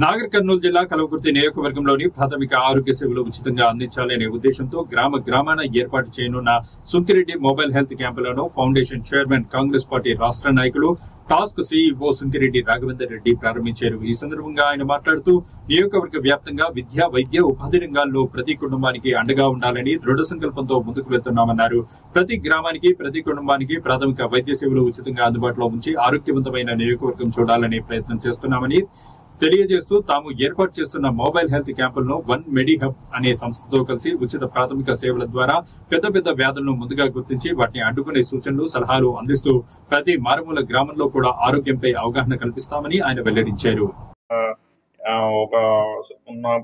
నాగర్ కర్నూలు జిల్లా కల్వకుర్తి నియోజకవర్గంలోని ప్రాథమిక ఆరోగ్య సేవలు ఉచితంగా అందించాలనే ఉద్దేశంతో గ్రామాన ఏర్పాటు చేయనున్న సుంకిరెడ్డి మొబైల్ హెల్త్ క్యాంపులను ఫౌండేషన్ చైర్మన్ కాంగ్రెస్ పార్టీ రాష్ట్ర నాయకులు టాస్క్ సీఈఓ సుంకిరెడ్డి రాఘవేందర్ రెడ్డి ప్రారంభించారు. ఈ సందర్భంగా ఆయన మాట్లాడుతూ నియోజకవర్గ వ్యాప్తంగా విద్య, వైద్య, ఉపాధి రంగాల్లో ప్రతి కుటుంబానికి అండగా ఉండాలని దృఢ సంకల్పంతో ముందుకు వెళ్తున్నామన్నారు. ప్రతి గ్రామానికి, ప్రతి కుటుంబానికి ప్రాథమిక వైద్య సేవలు ఉచితంగా అందుబాటులో ఉంచి ఆరోగ్యవంతమైన నియోజకవర్గం చూడాలనే ప్రయత్నం చేస్తున్నామని తెలియజేస్తూ తాము ఏర్పాటు చేస్తున్న మొబైల్ హెల్త్ క్యాంపులను వన్ మెడి హబ్ అనే సంస్థతో కలిసి ఉచిత ప్రాథమిక సేవల ద్వారా పెద్ద వ్యాధులను ముందుగా గుర్తించి వాటిని అడ్డుకునే సూచనలు, సలహాలు అందిస్తూ ప్రతి మారుమూల గ్రామంలో కూడా ఆరోగ్యంపై అవగాహన కల్పిస్తామని ఆయన వెల్లడించారు.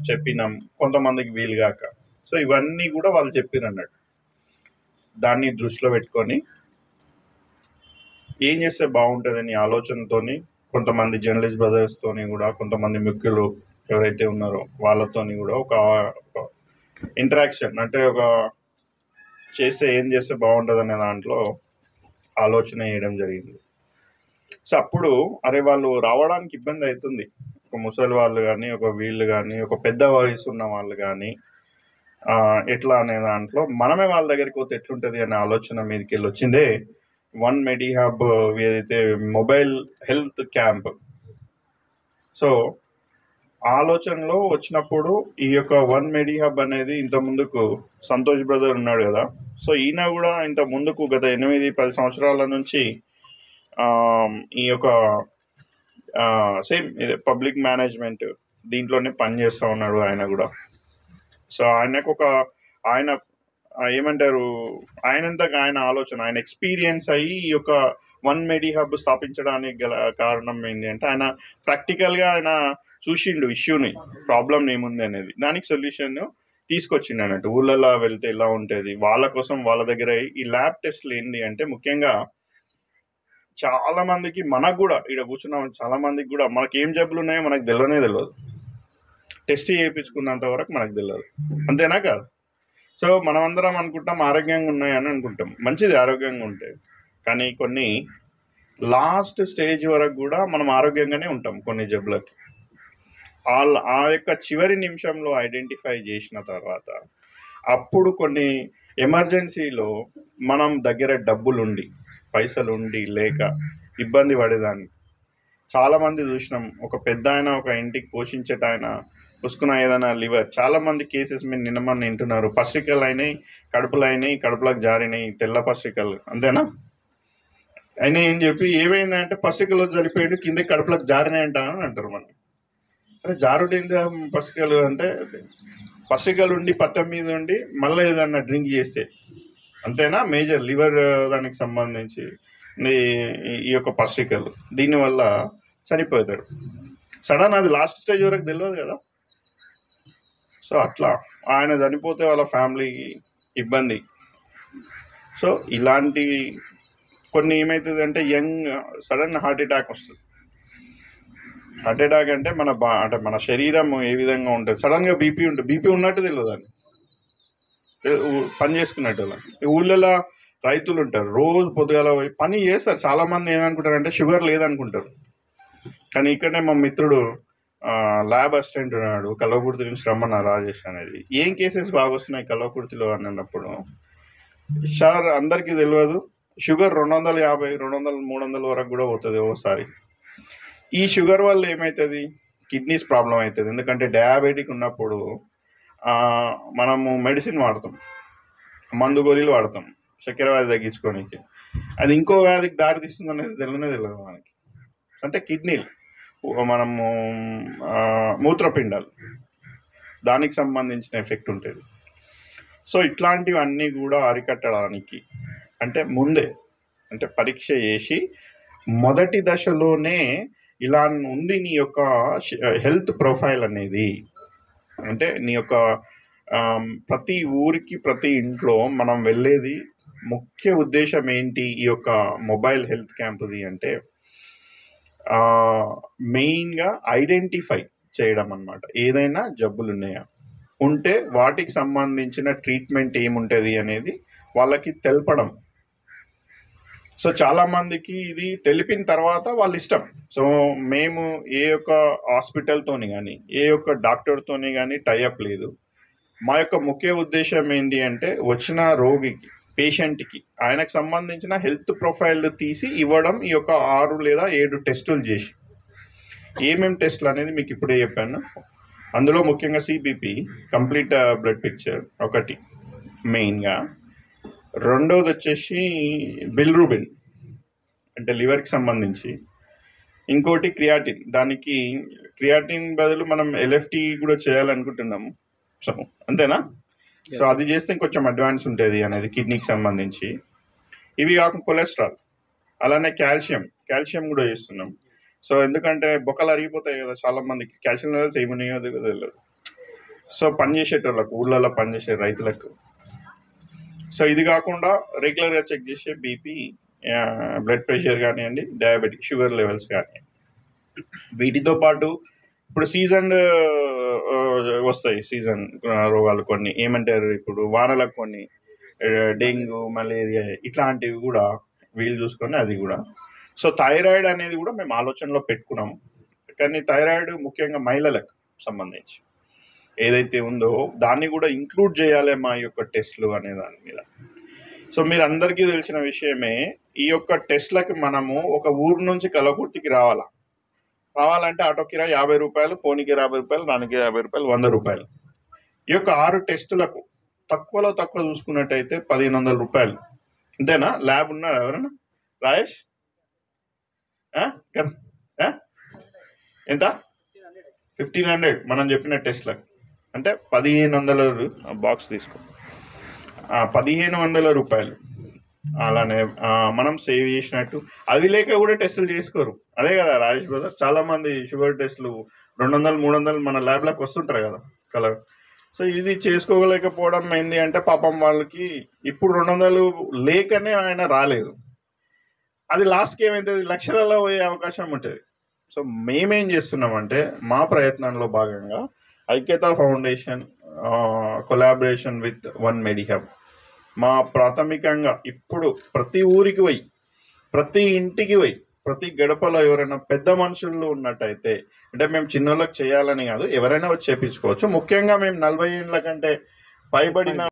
చెప్పినాం కొంతమందికి వీలుగాక, సో ఇవన్నీ కూడా వాళ్ళు చెప్పారు అన్నట్టు. దాన్ని దృష్టిలో పెట్టుకొని ఏం చేస్తే బాగుంటుందని ఆలోచనతోని కొంతమంది జర్నలిస్ట్ బ్రదర్స్ తోని కూడా, కొంతమంది ముఖ్యులు ఎవరైతే ఉన్నారో వాళ్ళతోని కూడా ఒక ఇంటరాక్షన్, అంటే ఒక ఏం చేస్తే బాగుంటుంది అనే దాంట్లో ఆలోచన చేయడం జరిగింది. సో అప్పుడు వాళ్ళు రావడానికి ఇబ్బంది అవుతుంది. ఒక ముసలి వాళ్ళు కానీ, ఒక వీళ్ళు కానీ, ఒక పెద్ద వయసు ఉన్న వాళ్ళు కానీ ఎట్లా అనే దాంట్లో మనమే వాళ్ళ దగ్గరికి పోతే ఎట్లుంటుంది అనే ఆలోచన మీదకి వెళ్ళి వచ్చిందే వన్ మెడి హబ్, ఏదైతే మొబైల్ హెల్త్ క్యాంప్. సో ఆలోచనలో వచ్చినప్పుడు ఈ యొక్క వన్ మెడి హబ్ అనేది ఇంత ముందుకు సంతోష్ బ్రదర్ ఉన్నాడు కదా, సో ఈయన కూడా ఇంత ముందుకు గత 8-10 సంవత్సరాల నుంచి ఈ యొక్క సేమ్ పబ్లిక్ మేనేజ్మెంట్ దీంట్లోనే పనిచేస్తూ ఉన్నాడు ఆయన కూడా. సో ఆయన ఏమంటారు, ఆయనంతగా ఆయన ఆలోచన, ఆయన ఎక్స్పీరియన్స్ అయ్యి ఈ యొక్క వన్ మెడి హబ్ స్థాపించడానికి గల కారణం ఏంటి అంటే ఆయన ప్రాక్టికల్గా ఆయన చూసిండు ఇష్యూని, ప్రాబ్లం ఏముంది అనేది, దానికి సొల్యూషన్ తీసుకొచ్చిండు అన్నట్టు. ఊళ్ళలో వెళ్తే ఎలా ఉంటుంది, వాళ్ళ కోసం వాళ్ళ దగ్గర ఈ ల్యాబ్ టెస్ట్లు ఏంటి అంటే ముఖ్యంగా చాలా మందికి, మనకు కూడా ఇక్కడ కూర్చున్నాం చాలా మందికి కూడా మనకి ఏం జబ్బులు ఉన్నాయో మనకు తెలియదు. టెస్ట్ చేయించుకున్నంత వరకు మనకు తెలియదు, అంతేనా కాదు? సో మనం అందరం అనుకుంటాం ఆరోగ్యంగా ఉన్నాయని అనుకుంటాం, మంచిది ఆరోగ్యంగా ఉంటే, కానీ కొన్ని లాస్ట్ స్టేజ్ వరకు కూడా మనం ఆరోగ్యంగానే ఉంటాం. కొన్ని జబ్బులకి ఆ యొక్క చివరి నిమిషంలో ఐడెంటిఫై చేసిన తర్వాత అప్పుడు కొన్ని ఎమర్జెన్సీలో మనం దగ్గర డబ్బులుండి, పైసలుండి లేక ఇబ్బంది పడేదాన్ని చాలామంది చూసినాం. ఒక పెద్ద ఆయన, ఒక ఇంటికి పోషించేట ఆయన పుసుకున్న ఏదైనా లివర్, చాలా మంది కేసెస్ మీరు నిన్నమని వింటున్నారు. పసికలు అయినాయి, కడుపులు అయినాయి, కడుపులకు జారినాయి, తెల్ల పసికలు, అంతేనా అయినాయి అని చెప్పి ఏమైందంటే పసికలు జరిపోయాడు కింద కడుపులకు జారినాయంట అని అంటారు. మనం అరే జారుడేందా పసికలు అంటే, పసికలు ఉండి పత్తం మీద ఉండి మళ్ళీ ఏదన్నా డ్రింక్ చేస్తే, అంతేనా మేజర్ లివర్ దానికి సంబంధించి ఈ యొక్క పసికలు, దీనివల్ల చనిపోతాడు సడన్. అది లాస్ట్ స్టేజ్ వరకు తెలియదు కదా. సో అట్లా ఆయన చనిపోతే వాళ్ళ ఫ్యామిలీకి ఇబ్బంది. సో ఇలాంటి కొన్ని ఏమవుతుంది అంటే సడన్ హార్ట్ అటాక్ వస్తుంది. హార్ట్ అటాక్ అంటే మన శరీరం ఏ విధంగా ఉంటుంది, సడన్గా బీపీ ఉంటుంది, బీపీ ఉన్నట్టు తెలియదు అని పని చేసుకున్నట్టు. ఊళ్ళలో రైతులు ఉంటారు, రోజు పొద్దుగాల పని చేస్తారు. చాలా మంది ఏమనుకుంటారు అంటే షుగర్ లేదనుకుంటారు, కానీ ఇక్కడనే మా మిత్రుడు ల్యాబ్ అసిస్టెంట్ ఉన్నాడు, కల్వకుర్తి నుంచి రమ్మన్న రాజేష్ అనేది. ఏం కేసెస్ బాగా వస్తున్నాయి కల్వకుర్తిలో అని అన్నప్పుడు, సార్ అందరికీ తెలియదు, షుగర్ 250, 200, 300 వరకు కూడా పోతుంది ఓసారి. ఈ షుగర్ వల్ల ఏమవుతుంది, కిడ్నీస్ ప్రాబ్లం అవుతుంది. ఎందుకంటే డయాబెటిక్ ఉన్నప్పుడు మనము మెడిసిన్ వాడతాం, మందు గోళీలు వాడతాం చక్కెర వ్యాధి తగ్గించుకోనికి. అది ఇంకో వ్యాధికి దారి తీస్తుంది అనేది తెలియదు మనకి. అంటే కిడ్నీలు, మనము మూత్రపిండాలు, దానికి సంబంధించిన ఎఫెక్ట్ ఉంటుంది. సో ఇట్లాంటివన్నీ కూడా అరికట్టడానికి అంటే ముందే, అంటే పరీక్ష చేసి మొదటి దశలోనే ఇలా ఉంది నీ యొక్క హెల్త్ ప్రొఫైల్ అనేది, అంటే నీ యొక్క ప్రతి ఊరికి, ప్రతి ఇంట్లో మనం వెళ్ళేది ముఖ్య ఉద్దేశం ఏంటి ఈ యొక్క మొబైల్ హెల్త్ క్యాంప్ది అంటే మెయిన్గా ఐడెంటిఫై చేయడం అన్నమాట. ఏదైనా జబ్బులు ఉన్నాయా, ఉంటే వాటికి సంబంధించిన ట్రీట్మెంట్ ఏముంటుంది అనేది వాళ్ళకి తెలపడం. సో చాలా మందికి ఇది తెలిపిన తర్వాత వాళ్ళ ఇష్టం. సో మేము ఏ యొక్క హాస్పిటల్తోని కానీ ఏ యొక్క డాక్టర్తోని కానీ టైఅప్ లేదు. మా యొక్క ముఖ్య ఉద్దేశం ఏంటి అంటే వచ్చిన రోగికి పేషెంట్కి ఆయనకు సంబంధించిన హెల్త్ ప్రొఫైల్ తీసి ఇవ్వడం. ఈ యొక్క 6 లేదా 7 టెస్టులు చేసి ఏమేం టెస్టులు అనేది మీకు ఇప్పుడే చెప్పాను. అందులో ముఖ్యంగా సిబిపి కంప్లీట్ బ్లడ్ పిక్చర్ ఒకటి మెయిన్గా. రెండోది వచ్చేసి బిల్రూబిన్ అంటే లివర్కి సంబంధించి. ఇంకోటి క్రియాటిన్. దానికి క్రియాటిన్ బదులు మనం ఎల్ఎఫ్టి కూడా చేయాలనుకుంటున్నాము. సో అంతేనా? సో అది చేస్తే ఇంకొంచెం అడ్వాన్స్ ఉంటుంది అనేది కిడ్నీకి సంబంధించి. ఇవి కాకుండా కొలెస్ట్రాల్, అలానే కాల్షియం కూడా చేస్తున్నాం. సో ఎందుకంటే బొక్కలు అరిగిపోతాయి కదా చాలా మందికి, కాల్షియం లెవెల్స్ ఏమున్నాయో తెలియదు. సో పనిచేసేటోళ్ళకు, ఊళ్ళలో పనిచేసే రైతులకు. సో ఇది కాకుండా రెగ్యులర్గా చెక్ చేసే బీపీ, బ్లడ్ ప్రెషర్ కానివ్వండి, డయాబెటిక్, షుగర్ లెవెల్స్ కానివ్వండి. వీటితో పాటు ఇప్పుడు సీజన్ వస్తాయి, సీజన్ రోగాలు కొన్ని. ఏమంటారు ఇప్పుడు వానలకు కొన్ని డెంగ్యూ, మలేరియా ఇట్లాంటివి కూడా వీలు చూసుకొని అది కూడా. సో థైరాయిడ్ అనేది కూడా మేము ఆలోచనలో పెట్టుకున్నాము. కానీ థైరాయిడ్ ముఖ్యంగా మహిళలకు సంబంధించి ఏదైతే ఉందో దాన్ని కూడా ఇంక్లూడ్ చేయాలి మా యొక్క టెస్ట్లు అనే దాని మీద. సో మీరు అందరికీ తెలిసిన విషయమే, ఈ యొక్క టెస్ట్లకి మనము ఒక ఊరు నుంచి కలకుర్తికి రావాలంటే ఆటో కిరాయి 50 రూపాయలు, ఫోన్కి 50 రూపాయలు, దానికి 50 రూపాయలు, 100 రూపాయలు. ఈ యొక్క 6 టెస్టులకు తక్కువలో తక్కువ చూసుకున్నట్టయితే 1500 రూపాయలు. అంతేనా? ల్యాబ్ ఉన్నారు ఎవరన్నా? రాయేష్ ఎంత? 1500 మనం చెప్పిన టెస్ట్లకు అంటే 1500 బాక్స్ తీసుకో, 1500 రూపాయలు. అలానే మనం సేవ్ చేసినట్టు. అది లేక కూడా టెస్టులు చేసుకోరు. అదే కదా రాజేష్ బ్రదర్, చాలా మంది షుగర్ టెస్టులు 200, 300 మన ల్యాబ్లకు వస్తుంటారు కదా కలర్. సో ఇది చేసుకోలేకపోవడం ఏంది అంటే పాపం వాళ్ళకి ఇప్పుడు 200 లేకనే ఆయన రాలేదు. అది లాస్ట్కి ఏమైతుంది, లక్షలలో పోయే అవకాశం ఉంటుంది. సో మేమేం చేస్తున్నామంటే మా ప్రయత్నంలో భాగంగా ఐక్యత foundation collaboration with one Medihub మా ప్రాథమికంగా ఇప్పుడు ప్రతి ఊరికి పోయి, ప్రతి ఇంటికి పోయి, ప్రతి గడపలో ఎవరైనా పెద్ద మనుషులు ఉన్నట్టయితే, అంటే మేము చిన్నోళ్ళకి చేయాలని కాదు, ఎవరైనా వచ్చి చేయించుకోవచ్చు. ముఖ్యంగా మేము 40 ఏళ్ళ కంటే పైబడిన